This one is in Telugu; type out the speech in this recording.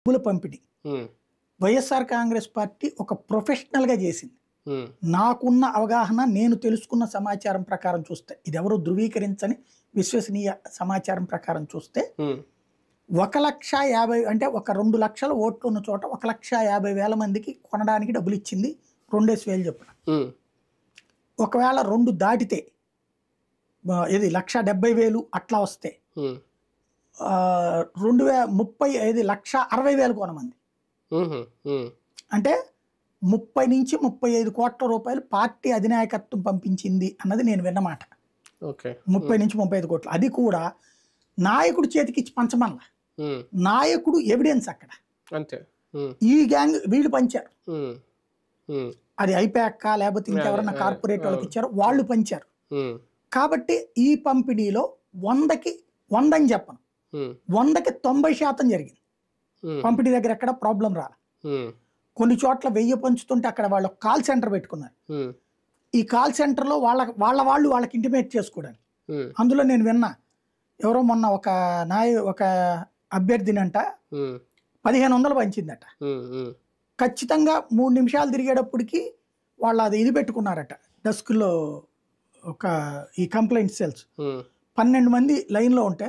డబ్బుల పంపిణీ వైఎస్ఆర్ కాంగ్రెస్ పార్టీ ఒక ప్రొఫెషనల్గా చేసింది. నాకున్న అవగాహన, నేను తెలుసుకున్న సమాచారం ప్రకారం చూస్తే, ఇది ఎవరు ధృవీకరించని విశ్వసనీయ సమాచారం ప్రకారం చూస్తే 1,50,000 అంటే ఒక 2 లక్షల ఓట్లు ఉన్న చోట 1,50,000 మందికి కొనడానికి డబ్బులు ఇచ్చింది 2,000 చొప్పున. ఒకవేళ 2 దాటితే ఇది 1,70,000 అట్లా వస్తే 1,60,000 కొనమంది. అంటే 30 నుంచి 35 కోట్ల రూపాయలు పార్టీ అధినాయకత్వం పంపించింది అన్నది నేను విన్నమాట. 30 నుంచి 35 కోట్లు, అది కూడా నాయకుడు చేతికి ఇచ్చి పంచమల్లా, నాయకుడు ఎవిడెన్స్ అక్కడ అంతే. ఈ గ్యాంగ్ వీళ్ళు పంచారు, అది ఐపాక్ లేకపోతే ఇంకెవరన్నా కార్పొరేట్ వాళ్ళకి ఇచ్చారు, వాళ్ళు పంచారు. కాబట్టి ఈ పంపిణీలో 100కి 100 అని చెప్పను, 100కి 90% జరిగింది. పంపిణీ దగ్గర ఎక్కడ ప్రాబ్లం రాల. కొన్ని చోట్ల 1000 పంచుతుంటే అక్కడ వాళ్ళు కాల్ సెంటర్ పెట్టుకున్నారు. ఈ కాల్ సెంటర్లో వాళ్ళకి ఇంటిమేట్ చేసుకోవడానికి. అందులో నేను విన్నా, ఎవరో మొన్న ఒక అభ్యర్థినంట 1,500 పంచిందట. ఖచ్చితంగా 3 నిమిషాలు తిరిగేటప్పటికి వాళ్ళు అది ఇది పెట్టుకున్నారట డెస్క్లో, ఈ కంప్లైంట్ సెల్స్ 12 మంది లైన్లో ఉంటే